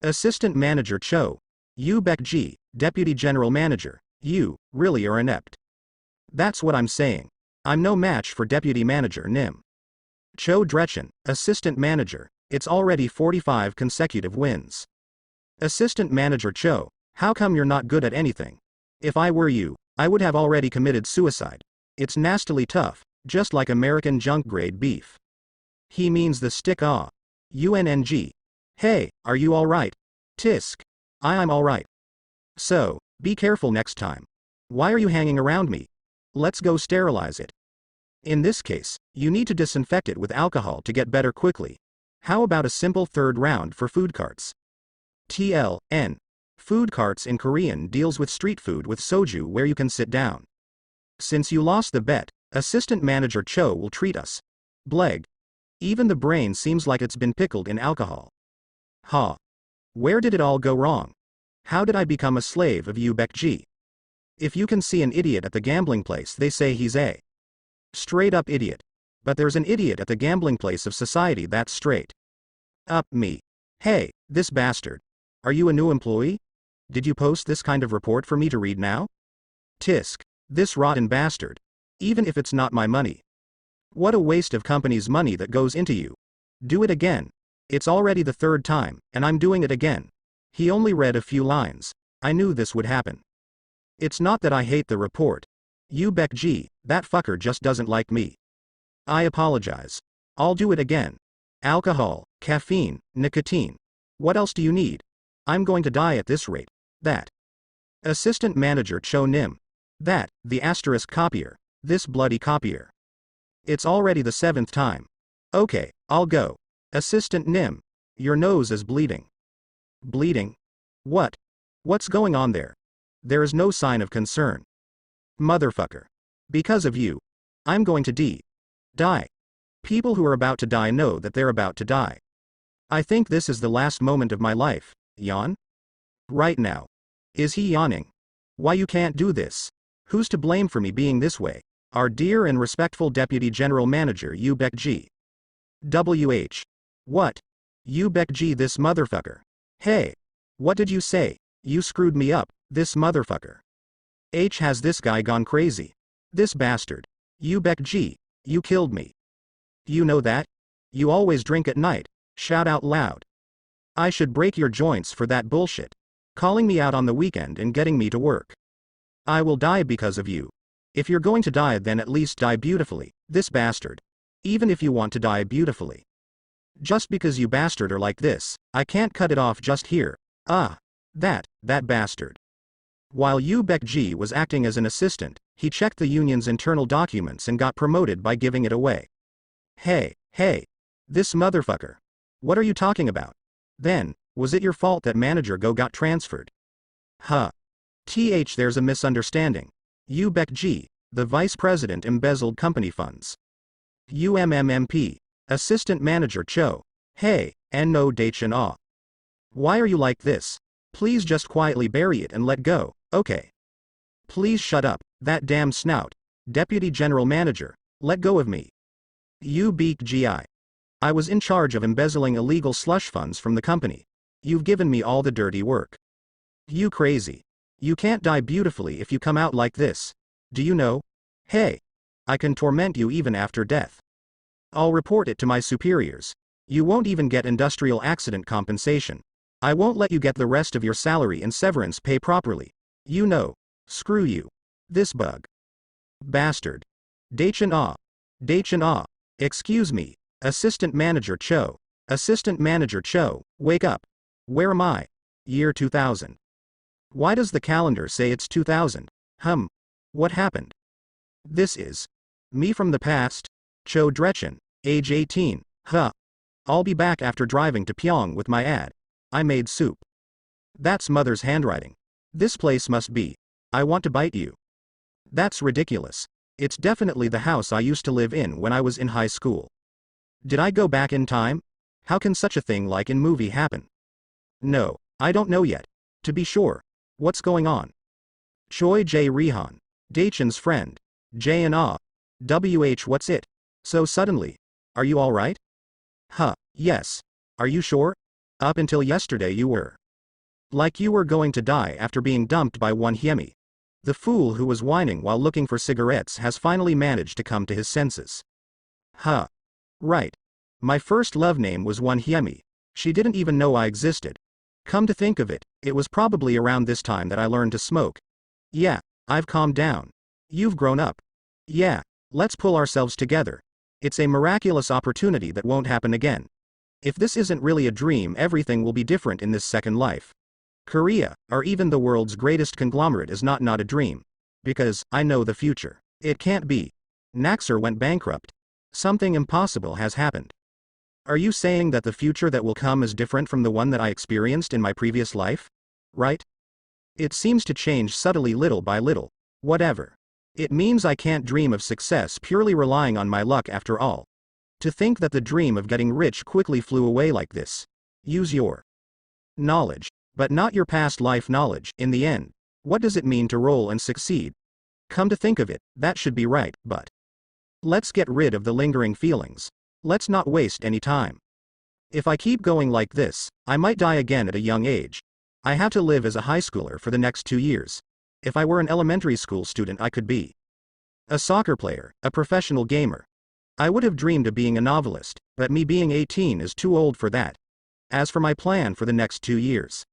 Assistant Manager Cho. You Daechan, Deputy General Manager. You, really are inept. That's what I'm saying. I'm no match for Deputy Manager Nim. Cho Daechan, Assistant Manager. It's already 45 consecutive wins. Assistant Manager Cho, how come you're not good at anything? If I were you, I would have already committed suicide. It's nastily tough, just like American junk grade beef. He means the stick UNNG. Hey, are you alright? Tisk. I'm alright. So, be careful next time. Why are you hanging around me? Let's go sterilize it. In this case, you need to disinfect it with alcohol to get better quickly. How about a simple third round for food carts? TLN. Food carts in Korean deals with street food with soju where you can sit down. Since you lost the bet, Assistant Manager Cho will treat us. Bleg. Even the brain seems like it's been pickled in alcohol. Ha. Where did it all go wrong? How did I become a slave of you Daechan? If you can see an idiot at the gambling place, they say he's a straight up idiot. But there's an idiot at the gambling place of society that's straight up me. Hey, this bastard. Are you a new employee? Did you post this kind of report for me to read now? Tisk. This rotten bastard. Even if it's not my money. What a waste of company's money that goes into you. Do it again. It's already the third time, and I'm doing it again. He only read a few lines. I knew this would happen. It's not that I hate the report. You Daechan, that fucker just doesn't like me. I apologize. I'll do it again. Alcohol, caffeine, nicotine. What else do you need? I'm going to die at this rate. That. Assistant Manager Cho Nim. That, the asterisk copier. This bloody copier. It's already the 7th time. Okay, I'll go. Assistant Nim. Your nose is bleeding. Bleeding? What? What's going on there? There is no sign of concern. Motherfucker. Because of you. I'm going to die. People who are about to die know that they're about to die. I think this is the last moment of my life. Yawn? Right now. Is he yawning? Why you can't do this? Who's to blame for me being this way? Our dear and respectful Deputy General Manager you Daechan. WH. What? You Daechan this motherfucker. Hey. What did you say? You screwed me up, this motherfucker. H has this guy gone crazy. This bastard. You Daechan. You killed me. You know that? You always drink at night. Shout out loud. I should break your joints for that bullshit. Calling me out on the weekend and getting me to work. I will die because of you. If you're going to die, then at least die beautifully, this bastard. Even if you want to die beautifully. Just because you bastard are like this, I can't cut it off just here. That bastard. While you Daechan was acting as an assistant, he checked the union's internal documents and got promoted by giving it away. Hey, this motherfucker. What are you talking about? Then, was it your fault that Manager Go got transferred? There's a misunderstanding. You Daechan, the Vice President embezzled company funds. UMMP, Assistant Manager Cho. Hey, no Daechan. Why are you like this? Please just quietly bury it and let go, okay? Please shut up, that damn snout. Deputy General Manager, let go of me. You Daechan. I was in charge of embezzling illegal slush funds from the company. You've given me all the dirty work. You crazy. You can't die beautifully if you come out like this. Do you know? Hey. I can torment you even after death. I'll report it to my superiors. You won't even get industrial accident compensation. I won't let you get the rest of your salary and severance pay properly. You know. Screw you. This bug. Bastard. Daechan. Excuse me. Assistant Manager Cho. Assistant Manager Cho, wake up. Where am I? Year 2000. Why does the calendar say it's 2000? What happened? This is me from the past. Cho Daechan, age 18. I'll be back after driving to Pyong with my ad. I made soup. That's mother's handwriting. This place must be. I want to bite you. That's ridiculous. It's definitely the house I used to live in when I was in high school. Did I go back in time? How can such a thing like in movie happen? No, I don't know yet. To be sure. What's going on? Choi Jae Rihan. Daechan's friend. J and WH what's it? So suddenly. Are you alright? Yes. Are you sure? Up until yesterday you were. Like you were going to die after being dumped by unhyielding. The fool who was whining while looking for cigarettes has finally managed to come to his senses. Huh. Right. My first love name was unhyielding. She didn't even know I existed. Come to think of it, it was probably around this time that I learned to smoke. Yeah, I've calmed down. You've grown up. Yeah, let's pull ourselves together. It's a miraculous opportunity that won't happen again. If this isn't really a dream, everything will be different in this second life. Korea, or even the world's greatest conglomerate, is not a dream. Because, I know the future. It can't be. Naxar went bankrupt. Something impossible has happened. Are you saying that the future that will come is different from the one that I experienced in my previous life? Right? It seems to change subtly little by little. Whatever. It means I can't dream of success purely relying on my luck after all. To think that the dream of getting rich quickly flew away like this. Use your knowledge, but not your past life knowledge. In the end, what does it mean to roll and succeed? Come to think of it, that should be right, but let's get rid of the lingering feelings. Let's not waste any time. If I keep going like this, I might die again at a young age. I have to live as a high schooler for the next 2 years. If I were an elementary school student, I could be a soccer player, a professional gamer. I would have dreamed of being a novelist, but me being 18 is too old for that. As for my plan for the next 2 years,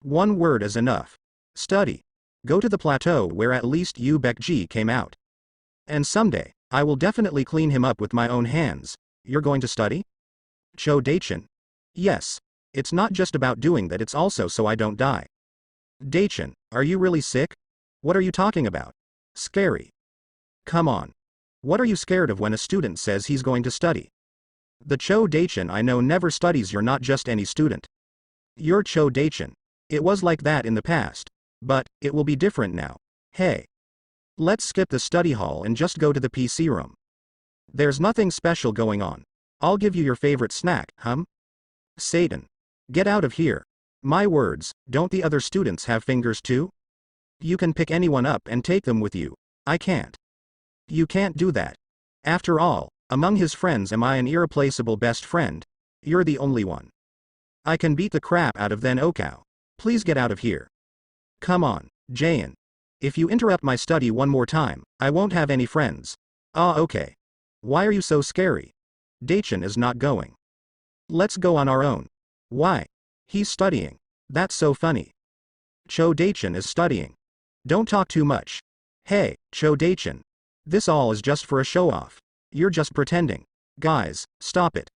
one word is enough. Study. Go to the plateau where at least Yu Baekji came out. And someday, I will definitely clean him up with my own hands. You're going to study? Cho Daechan. Yes. It's not just about doing that, it's also so I don't die. Daechan, are you really sick? What are you talking about? Scary. Come on. What are you scared of when a student says he's going to study? The Cho Daechan I know never studies. You're not just any student. You're Cho Daechan. It was like that in the past. But, it will be different now. Hey. Let's skip the study hall and just go to the PC room. There's nothing special going on. I'll give you your favorite snack, Satan. Get out of here. My words, don't the other students have fingers too? You can pick anyone up and take them with you. I can't. You can't do that. After all, among his friends am I an irreplaceable best friend? You're the only one. I can beat the crap out of then Okao. Please get out of here. Come on, Jaein. If you interrupt my study one more time, I won't have any friends. Ah, okay. Why are you so scary? Daechan is not going. Let's go on our own. Why? He's studying. That's so funny. Cho Daechan is studying. Don't talk too much. Hey, Cho Daechan. This all is just for a show-off. You're just pretending. Guys, stop it.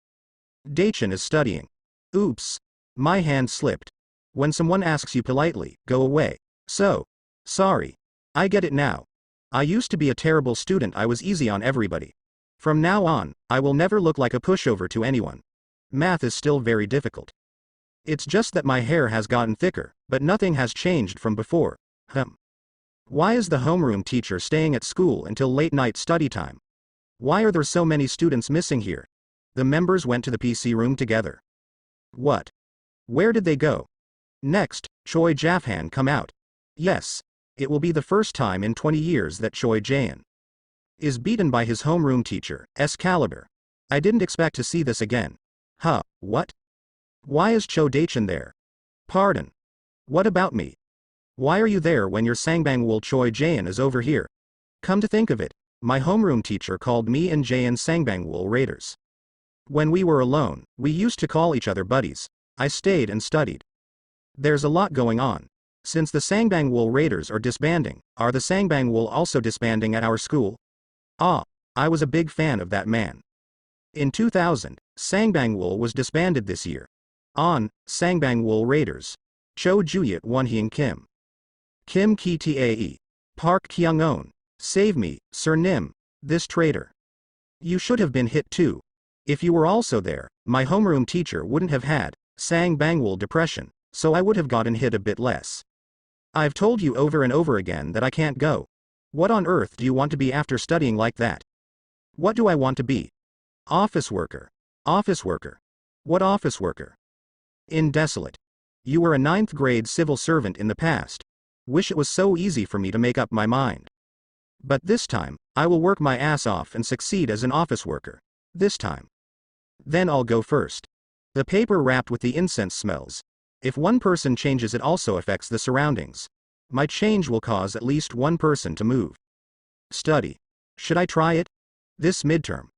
Daechan is studying. Oops. My hand slipped. When someone asks you politely, go away. So. Sorry. I get it now. I used to be a terrible student. I was easy on everybody. From now on, I will never look like a pushover to anyone. Math is still very difficult. It's just that my hair has gotten thicker, but nothing has changed from before. Why is the homeroom teacher staying at school until late night study time? Why are there so many students missing here? The members went to the PC room together. What? Where did they go? Next, Choi Jae-han come out. Yes. It will be the first time in 20 years that Choi Jae-han is beaten by his homeroom teacher, Excalibur. I didn't expect to see this again. What? Why is Cho Daechan there? Pardon. What about me? Why are you there when your Sangbangwol Choi Jae-han is over here? Come to think of it, my homeroom teacher called me and Jae-han Sangbangwol Raiders. When we were alone, we used to call each other buddies. I stayed and studied. There's a lot going on. Since the Sangbangwol Raiders are disbanding, are the Sangbangwol also disbanding at our school? I was a big fan of that man. In 2000, Sangbangwol was disbanded this year. On Sangbangwol Raiders. Cho Juyat Wonhyang Kim. Kim Ki Tae. Park Kyung-on. Save me, Sir Nim, this traitor. You should have been hit too. If you were also there, my homeroom teacher wouldn't have had Sangbangwol depression, so I would have gotten hit a bit less. I've told you over and over again that I can't go. What on earth do you want to be after studying like that? What do I want to be? Office worker. Office worker. What office worker? In Desolate. You were a 9th grade civil servant in the past. Wish it was so easy for me to make up my mind. But this time, I will work my ass off and succeed as an office worker. This time. Then I'll go first. The paper wrapped with the incense smells. If one person changes, it also affects the surroundings. My change will cause at least one person to move. Study. Should I try it? This midterm,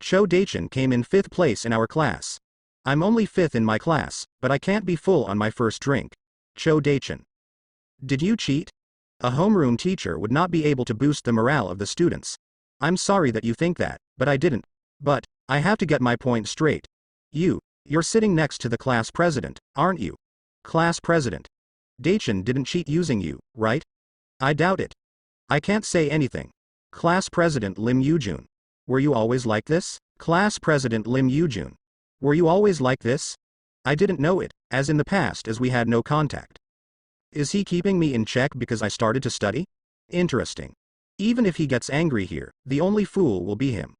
Cho Daechan came in 5th place in our class. I'm only 5th in my class, but I can't be full on my first drink. Cho Daechan. Did you cheat? A homeroom teacher would not be able to boost the morale of the students. I'm sorry that you think that, but I didn't. But, I have to get my point straight. You're sitting next to the class president, aren't you? Class president. Daechan didn't cheat using you, right? I doubt it. I can't say anything. Class president Lim Yoojun. Were you always like this? Class president Lim Yoojun. Were you always like this? I didn't know it, as in the past, as we had no contact. Is he keeping me in check because I started to study? Interesting. Even if he gets angry here, the only fool will be him.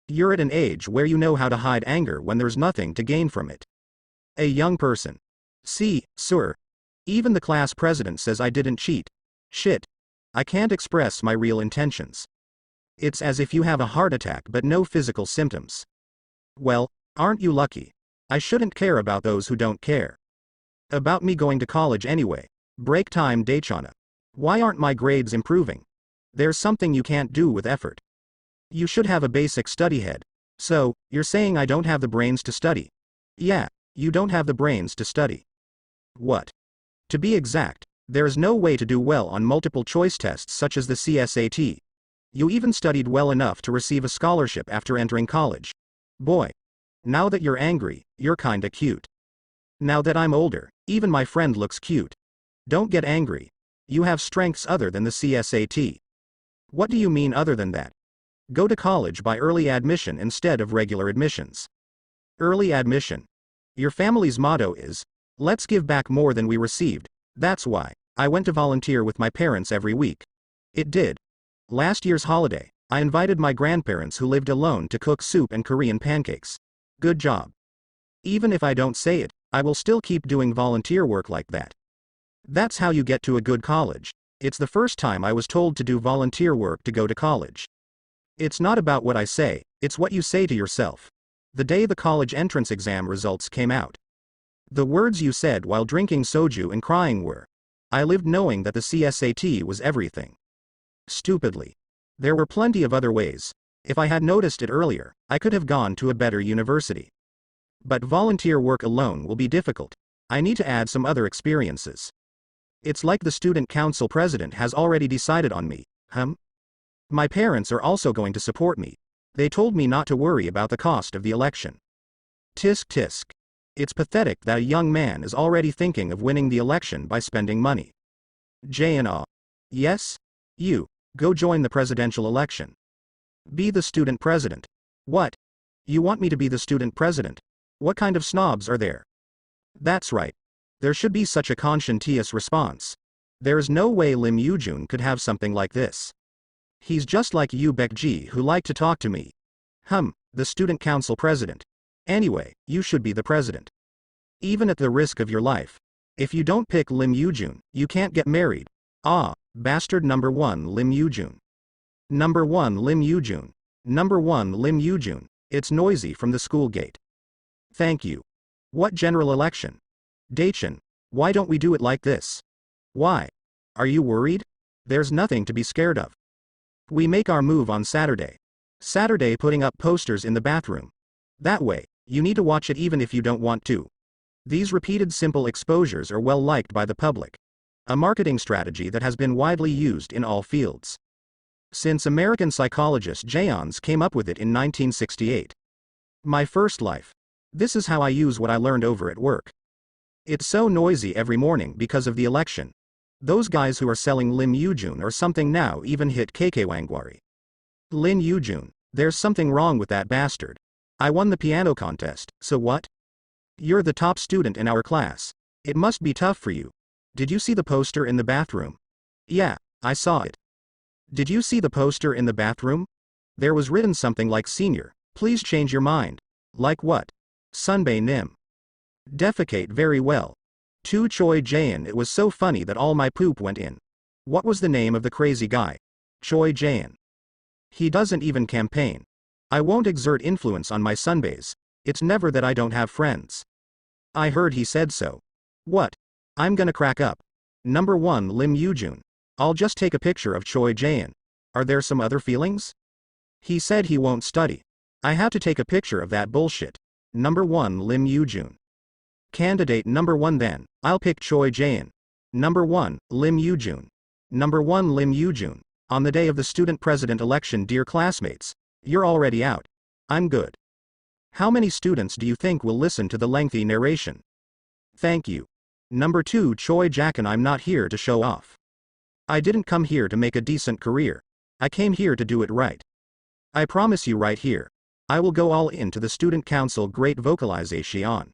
You're at an age where you know how to hide anger when there's nothing to gain from it. A young person. See, sir. Even the class president says I didn't cheat. Shit. I can't express my real intentions. It's as if you have a heart attack but no physical symptoms. Well, aren't you lucky? I shouldn't care about those who don't care. About me going to college anyway. Break time Daechana. Why aren't my grades improving? There's something you can't do with effort. You should have a basic study head. So, you're saying I don't have the brains to study? Yeah, you don't have the brains to study. What? To be exact, there is no way to do well on multiple choice tests such as the CSAT. You even studied well enough to receive a scholarship after entering college. Boy. Now that you're angry, you're kinda cute. Now that I'm older, even my friend looks cute. Don't get angry. You have strengths other than the CSAT. What do you mean other than that? Go to college by early admission instead of regular admissions. Early admission. Your family's motto is, let's give back more than we received. That's why I went to volunteer with my parents every week. It did. Last year's holiday, I invited my grandparents who lived alone to cook soup and Korean pancakes. Good job. Even if I don't say it, I will still keep doing volunteer work like that. That's how you get to a good college. It's the first time I was told to do volunteer work to go to college. It's not about what I say, it's what you say to yourself. The day the college entrance exam results came out. The words you said while drinking soju and crying were, I lived knowing that the CSAT was everything. Stupidly. There were plenty of other ways. If I had noticed it earlier, I could have gone to a better university. But volunteer work alone will be difficult. I need to add some other experiences. It's like the student council president has already decided on me. My parents are also going to support me. They told me not to worry about the cost of the election. Tisk tisk. It's pathetic that a young man is already thinking of winning the election by spending money. J&A. Yes? You. Go join the presidential election. Be the student president. What? You want me to be the student president? What kind of snobs are there? That's right. There should be such a conscientious response. There is no way Lim Yoojun could have something like this. He's just like you Baekji who like to talk to me. The student council president. Anyway, you should be the president. Even at the risk of your life. If you don't pick Lim Yoojun, you can't get married. Bastard number 1 Lim Yoojun. Number 1 Lim Yoojun. Number 1 Lim Yoojun. It's noisy from the school gate. Thank you. What general election? Daechan, why don't we do it like this? Why? Are you worried? There's nothing to be scared of. We make our move on Saturday. Saturday putting up posters in the bathroom. That way, you need to watch it even if you don't want to. These repeated simple exposures are well liked by the public. A marketing strategy that has been widely used in all fields. Since American psychologist Jayans came up with it in 1968. My first life. This is how I use what I learned over at work. It's so noisy every morning because of the election. Those guys who are selling Lim Yoojun or something now even hit KK Lim Yoojun, there's something wrong with that bastard. I won the piano contest, so what? You're the top student in our class. It must be tough for you. Did you see the poster in the bathroom? Yeah, I saw it. Did you see the poster in the bathroom? There was written something like senior, please change your mind. Like what? Sunbae Nim. Defecate very well. To Choi Jaein, it was so funny that all my poop went in. What was the name of the crazy guy? Choi Jaein. He doesn't even campaign. I won't exert influence on my sunbaes. It's never that I don't have friends. I heard he said so. What? I'm gonna crack up. Number 1 Lim Yoo-jun. I'll just take a picture of Cho Daechan. Are there some other feelings? He said he won't study. I have to take a picture of that bullshit. Number 1 Lim Yoo-jun. Candidate number 1 then, I'll pick Cho Daechan. Number 1, Lim Yoo-jun. Number 1 Lim Yoo-jun. On the day of the student president election, dear classmates, you're already out. I'm good. How many students do you think will listen to the lengthy narration? Thank you. Number 2 Cho Daechan. I'm not here to show off. I didn't come here to make a decent career. I came here to do it right. I promise you right here, I will go all in to the student council. Great vocalization.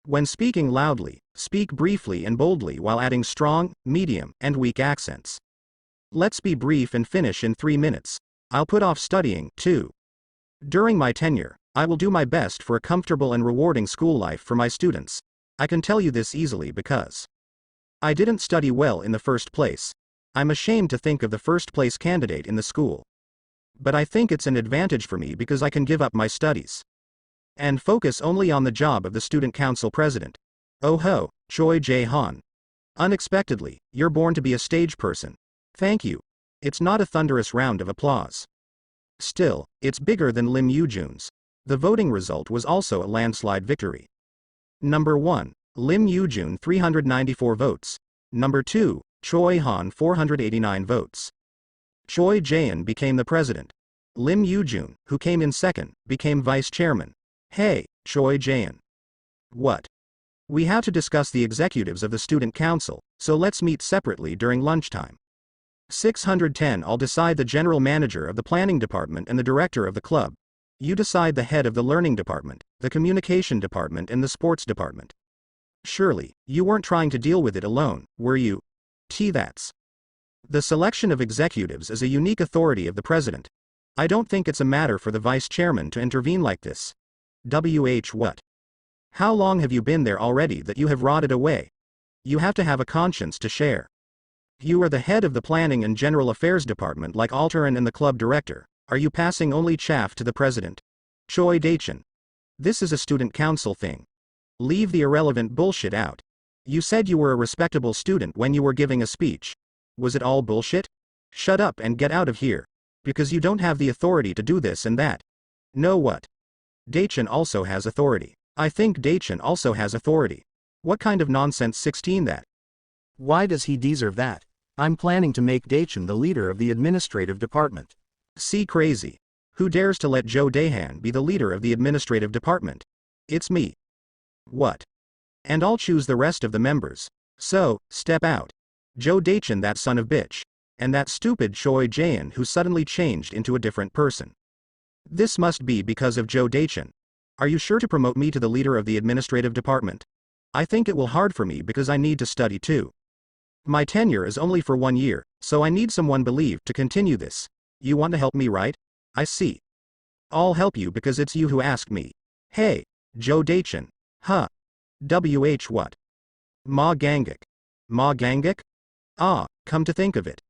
When speaking loudly, speak briefly and boldly while adding strong, medium, and weak accents. Let's be brief and finish in 3 minutes. I'll put off studying, too. During my tenure, I will do my best for a comfortable and rewarding school life for my students. I can tell you this easily because I didn't study well in the first place. I'm ashamed to think of the first place candidate in the school. But I think it's an advantage for me because I can give up my studies and focus only on the job of the student council president. Oh ho, Cho Daechan. Unexpectedly, you're born to be a stage person. Thank you. It's not a thunderous round of applause. Still, it's bigger than Lim Yoo-jun's. The voting result was also a landslide victory. Number 1, Lim Yoo-jun 394 votes. Number 2, Cho Daechan 489 votes. Cho Daechan became the president. Lim Yoo-jun, who came in second, became vice chairman. Hey, Cho Daechan. What? We have to discuss the executives of the student council, so let's meet separately during lunchtime. 610 I'll decide the general manager of the planning department and the director of the club. You decide the head of the learning department, the communication department and the sports department. Surely, you weren't trying to deal with it alone, were you? That's. The selection of executives is a unique authority of the president. I don't think it's a matter for the vice chairman to intervene like this. What? How long have you been there already that you have rotted away? You have to have a conscience to share. You are the head of the planning and general affairs department like Alteran and the club director. Are you passing only chaff to the president? Cho Daechan. This is a student council thing. Leave the irrelevant bullshit out. You said you were a respectable student when you were giving a speech. Was it all bullshit? Shut up and get out of here. Because you don't have the authority to do this and that. Know what? Daechan also has authority. I think Daechan also has authority. What kind of nonsense 16 that? Why does he deserve that? I'm planning to make Daechan the leader of the administrative department. See crazy. Who dares to let Cho Daechan be the leader of the administrative department? It's me. What? And I'll choose the rest of the members. So, step out. Cho Daechan, that son of bitch. And that stupid Cho Daechan who suddenly changed into a different person. This must be because of Cho Daechan. Are you sure to promote me to the leader of the administrative department? I think it will hard for me because I need to study too. My tenure is only for 1 year, so I need someone believed to continue this. You want to help me, right? I see. I'll help you because it's you who asked me. Hey, Cho Daechan. Huh. What? Ma Gangak. Ma Gangak? Ah, come to think of it.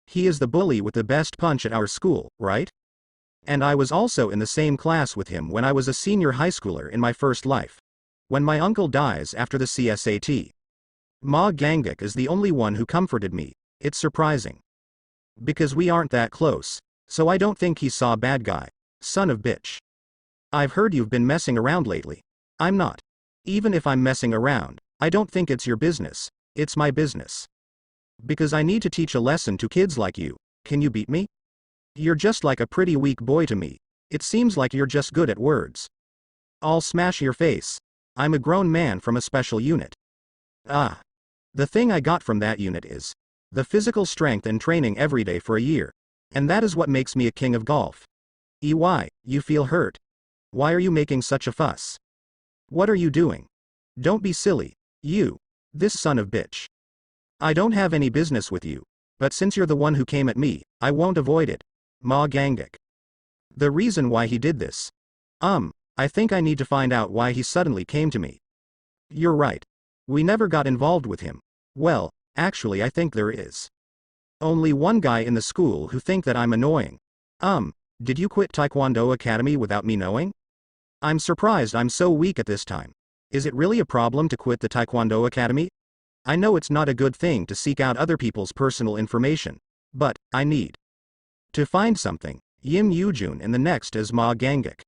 He is the bully with the best punch at our school, right? And I was also in the same class with him when I was a senior high schooler in my first life. When my uncle dies after the CSAT. Ma Gangak is the only one who comforted me. It's surprising. Because we aren't that close, so I don't think he saw bad guy. Son of bitch. I've heard you've been messing around lately. I'm not. Even if I'm messing around, I don't think it's your business. It's my business. Because I need to teach a lesson to kids like you. Can you beat me? You're just like a pretty weak boy to me. It seems like you're just good at words. I'll smash your face. I'm a grown man from a special unit. Ah. The thing I got from that unit is the physical strength and training every day for a year. And that is what makes me a king of golf. EY, you feel hurt? Why are you making such a fuss? What are you doing? Don't be silly. You. This son of bitch. I don't have any business with you. But since you're the one who came at me, I won't avoid it. Ma Gangak. The reason why he did this. I think I need to find out why he suddenly came to me. You're right. We never got involved with him. Well, actually I think there is only one guy in the school who think that I'm annoying. Did you quit Taekwondo Academy without me knowing? I'm surprised I'm so weak at this time. Is it really a problem to quit the Taekwondo Academy? I know it's not a good thing to seek out other people's personal information, but I need to find something. Yim Yoojun, and the next is Ma Gangak.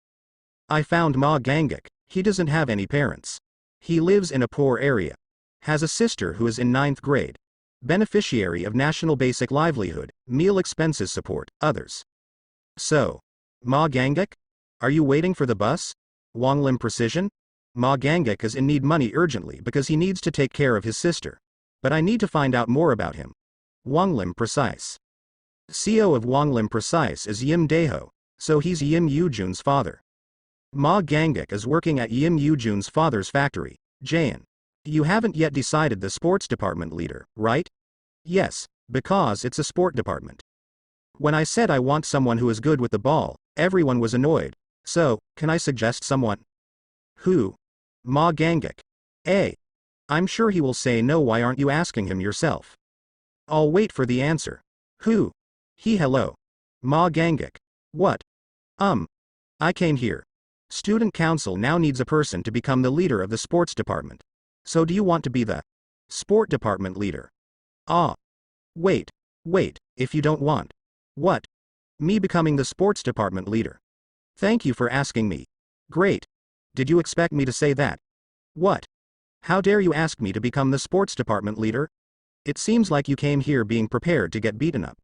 I found Ma Gangak. He doesn't have any parents. He lives in a poor area. Has a sister who is in 9th grade. Beneficiary of National Basic Livelihood, meal expenses support, others. So, Ma Gangak? Are you waiting for the bus? Wanglim Precision? Ma Gangak is in need money urgently because he needs to take care of his sister. But I need to find out more about him. Wanglim Precise. CEO of Wanglim Precise is Yim Daeho, so he's Yim Yoojun's father. Ma Gangak is working at Yim Yoojun's father's factory, Jaein. You haven't yet decided the sports department leader, right? Yes, because it's a sport department. When I said I want someone who is good with the ball, everyone was annoyed. So, can I suggest someone? Who? Ma Gangak. I'm sure he will say no. Why aren't you asking him yourself? I'll wait for the answer. Who? Hello. Ma Gangak. What? I came here. Student council now needs a person to become the leader of the sports department. So do you want to be the sport department leader? Wait, if you don't want. What? Me becoming the sports department leader. Thank you for asking me. Great. Did you expect me to say that? What? How dare you ask me to become the sports department leader? It seems like you came here being prepared to get beaten up.